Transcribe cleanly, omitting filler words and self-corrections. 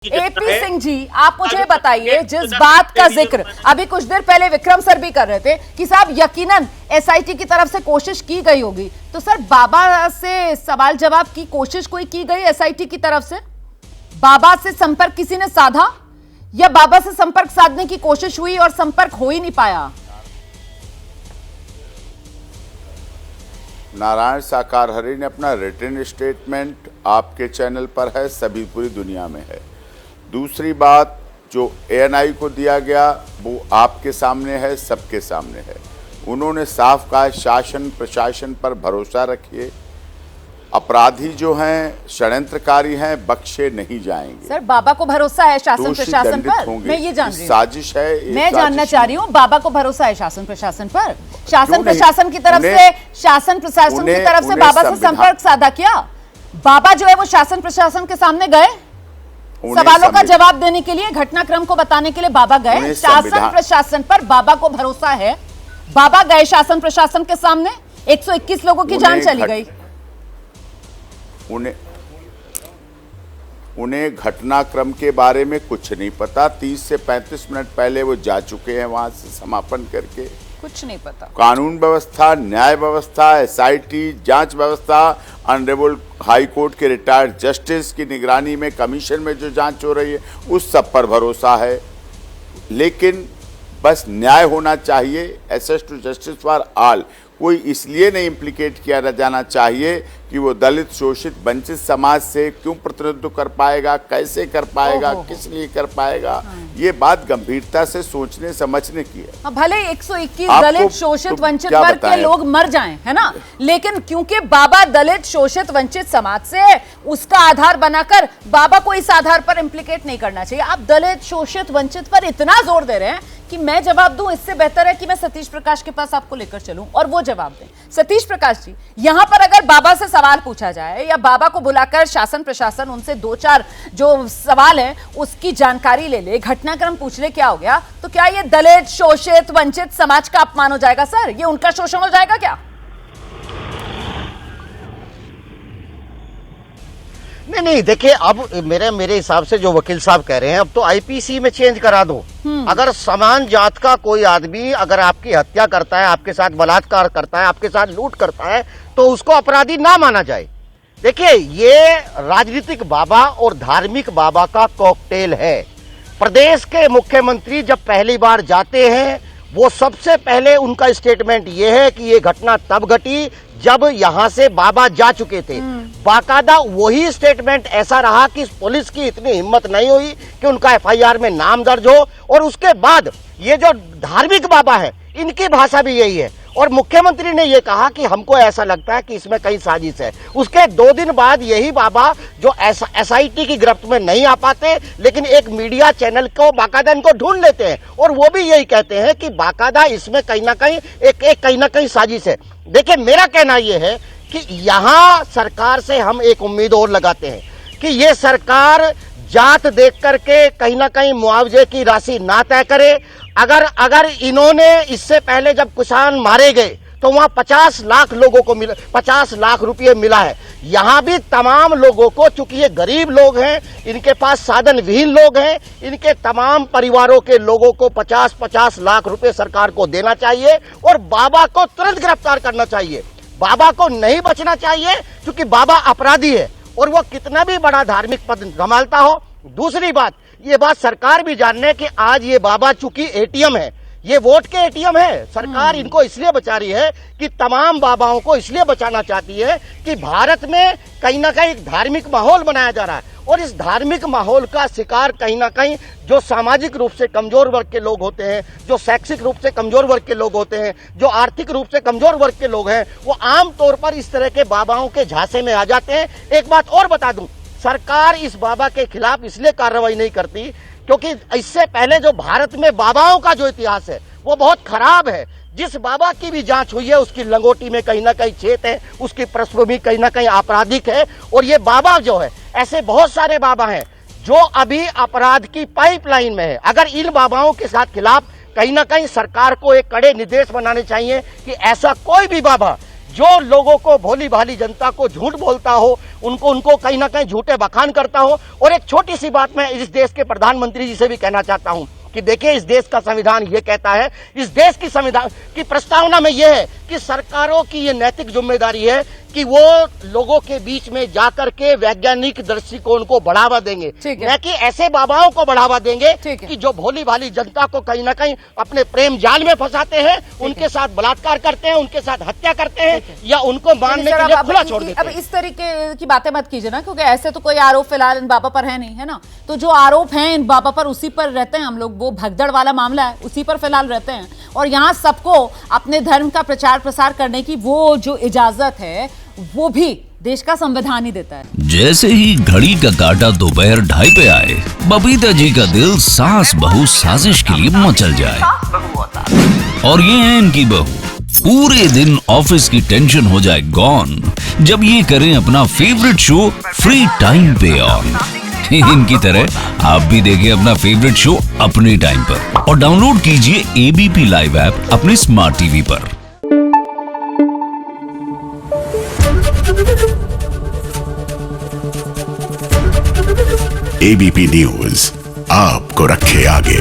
AP Singh ji, आप मुझे बताइए, जिस बात का जिक्र अभी कुछ देर पहले विक्रम सर भी कर रहे थे कि साहब यकीनन एसआईटी की तरफ से कोशिश की गई होगी, तो सर बाबा से सवाल जवाब की कोशिश कोई की गई एसआईटी की तरफ से? बाबा से संपर्क किसी ने साधा या बाबा से संपर्क साधने की कोशिश हुई और संपर्क हो ही नहीं पाया? नारायण साकार हरि ने अपना रिटन स्टेटमेंट आपके चैनल पर है, सभी पूरी दुनिया में है। दूसरी बात जो एएनआई को दिया गया वो आपके सामने है, सबके सामने है। उन्होंने साफ कहा शासन प्रशासन पर भरोसा रखिए, अपराधी जो हैं षड्यंत्रकारी हैं बख्शे नहीं जाएंगे। सर बाबा को भरोसा है शासन प्रशासन पर? मैं ये जान रही हूं, साजिश है, मैं जानना चाह रही हूँ बाबा को भरोसा है शासन प्रशासन पर? शासन प्रशासन की तरफ से बाबा से संपर्क साधा क्या? बाबा जो है वो शासन प्रशासन के सामने गए, सवालों का जवाब देने के लिए, घटनाक्रम को बताने के लिए बाबा गए। शासन प्रशासन पर बाबा को भरोसा है, बाबा गए शासन प्रशासन के सामने, 121 लोगों की जान चली गई। उन्हें घटनाक्रम के बारे में कुछ नहीं पता। 30 से 35 मिनट पहले वो जा चुके हैं वहां से समापन करके। कुछ नहीं पता। कानून व्यवस्था, न्याय व्यवस्था, एसआईटी जांच व्यवस्था, ऑनरेबल हाई कोर्ट के रिटायर्ड जस्टिस की निगरानी में कमीशन में जो जांच हो रही है उस सब पर भरोसा है। लेकिन बस न्याय होना चाहिए, access to justice for all. कोई इसलिए नहीं इम्प्लीकेट किया जाना चाहिए कि वो दलित शोषित वंचित समाज से क्यों प्रतिनिधित्व कर पाएगा, कैसे कर पाएगा, किस लिए कर पाएगा। ये बात गंभीरता से सोचने समझने की है। भले 121 दलित शोषित वंचित वर्ग के लोग मर जाएं, है ना, लेकिन क्योंकि बाबा दलित शोषित वंचित समाज से है, उसका आधार बनाकर बाबा को इस आधार पर इम्प्लीकेट नहीं करना चाहिए। आप दलित शोषित वंचित पर इतना जोर दे रहे हैं कि मैं जवाब दूं, इससे बेहतर है कि मैं सतीश प्रकाश के पास आपको लेकर चलूं और वो जवाब दें। सतीश प्रकाश जी, यहां पर अगर बाबा से सवाल पूछा जाए या बाबा को बुलाकर शासन प्रशासन उनसे 2-4 जो सवाल है उसकी जानकारी ले ले, घटनाक्रम पूछ ले, क्या हो गया? तो क्या ये दलित शोषित वंचित समाज का अपमान हो जाएगा सर? ये उनका शोषण हो जाएगा क्या? नहीं, देखिए, अब मेरे हिसाब से जो वकील साहब कह रहे हैं, अब तो आईपीसी में चेंज करा दो। अगर समान जात का कोई आदमी अगर आपकी हत्या करता है, आपके साथ बलात्कार करता है, आपके साथ लूट करता है, तो उसको अपराधी ना माना जाए। देखिए, ये राजनीतिक बाबा और धार्मिक बाबा का कॉकटेल है। प्रदेश के मुख्यमंत्री जब पहली बार जाते हैं, वो सबसे पहले उनका स्टेटमेंट ये है कि ये घटना तब घटी जब यहां से बाबा जा चुके थे। बाकायदा वही स्टेटमेंट ऐसा रहा कि पुलिस की इतनी हिम्मत नहीं हुई कि उनका एफआईआर में नाम दर्ज हो। और उसके बाद ये जो धार्मिक बाबा है, इनकी भाषा भी यही है। और मुख्यमंत्री ने ये कहा कि हमको ऐसा लगता है कि इसमें कई साजिश है। उसके 2 दिन बाद यही बाबा जो एसआईटी की गिरफ्त में नहीं आ पाते, लेकिन एक मीडिया चैनल को बाकायदा इनको ढूंढ लेते हैं और वो भी यही कहते हैं कि बाकायदा इसमें कहीं ना कहीं साजिश है। देखिए, मेरा कहना यह है कि यहां सरकार से हम एक उम्मीद और लगाते हैं कि ये सरकार जात देख करके कहीं ना कहीं मुआवजे की राशि ना तय करे। अगर इन्होंने इससे पहले जब किसान मारे गए तो वहां 50 लाख लोगों को 50 लाख रुपये मिला है। यहां भी तमाम लोगों को, चूंकि ये गरीब लोग हैं, इनके पास साधन विहीन लोग हैं, इनके तमाम परिवारों के लोगों को 50-50 लाख रुपए सरकार को देना चाहिए और बाबा को तुरंत गिरफ्तार करना चाहिए। बाबा को नहीं बचना चाहिए, क्योंकि बाबा अपराधी है और वो कितना भी बड़ा धार्मिक पद संभालता हो। दूसरी बात, ये बात सरकार भी जानने कि आज ये बाबा चूंकि एटीएम है, ये वोट के एटीएम है। सरकार इनको इसलिए बचा रही है कि तमाम बाबाओं को इसलिए बचाना चाहती है कि भारत में कहीं ना कहीं एक धार्मिक माहौल बनाया जा रहा है और इस धार्मिक माहौल का शिकार कहीं ना कहीं जो सामाजिक रूप से कमजोर वर्ग के लोग होते हैं, जो शैक्षिक रूप से कमजोर वर्ग के लोग होते हैं, जो आर्थिक रूप से कमजोर वर्ग के लोग हैं, वो आम तौर पर इस तरह के बाबाओं के झांसे में आ जाते हैं। एक बात और बता दूं, सरकार इस बाबा के खिलाफ इसलिए कार्रवाई नहीं करती क्योंकि इससे पहले जो भारत में बाबाओं का जो इतिहास है वो बहुत खराब है। जिस बाबा की भी जांच हुई है उसकी लंगोटी में कहीं ना कहीं छेद है, उसकी पृष्ठभूमि कहीं ना कहीं आपराधिक है। और ये बाबा जो है, ऐसे बहुत सारे बाबा हैं जो अभी अपराध की पाइपलाइन में है। अगर इन बाबाओं के साथ खिलाफ कहीं ना कहीं सरकार को एक कड़े निर्देश बनाने चाहिए कि ऐसा कोई भी बाबा जो लोगों को, भोली भाली जनता को झूठ बोलता हो, उनको कहीं ना कहीं झूठे बखान करता हो। और एक छोटी सी बात मैं इस देश के प्रधानमंत्री जी से भी कहना चाहता हूं कि देखिए, इस देश का संविधान ये कहता है, इस देश की संविधान की प्रस्तावना में यह है कि सरकारों की ये नैतिक जिम्मेदारी है कि वो लोगों के बीच में जाकर के वैज्ञानिक दृष्टिकोण को बढ़ावा देंगे, न कि ऐसे बाबाओं को बढ़ावा देंगे कि जो भोली भाली जनता को कहीं ना कहीं अपने प्रेम जाल में फंसाते हैं, उनके साथ बलात्कार करते हैं, उनके साथ हत्या करते हैं, या उनको मारने के लिए खुला छोड़ देते हैं। अब इस तरीके की बातें मत कीजिए ना, क्योंकि ऐसे तो कोई आरोप फिलहाल इन बाबा पर है नहीं, है ना। तो जो आरोप हैं इन बाबा पर, उसी पर रहते हैं हम लोग। वो भगदड़ वाला मामला है, उसी पर फिलहाल रहते हैं। और यहाँ सबको अपने धर्म का प्रचार प्रसार करने की वो जो इजाजत है, वो भी देश का संविधान ही देता है। जैसे ही घड़ी का काटा दोपहर 2:30 पे आए, बबीता जी का दिल सास बहू साजिश के लिए मचल जाए। और ये है इनकी बहू, पूरे दिन ऑफिस की टेंशन हो जाए गॉन जब ये करें अपना फेवरेट शो फ्री टाइम पे ऑन। इनकी तरह आप भी देखिए अपना फेवरेट शो अपने टाइम पर और डाउनलोड कीजिए एबीपी लाइव ऐप अपने स्मार्ट टीवी पर। एबीपी न्यूज आपको रखे आगे।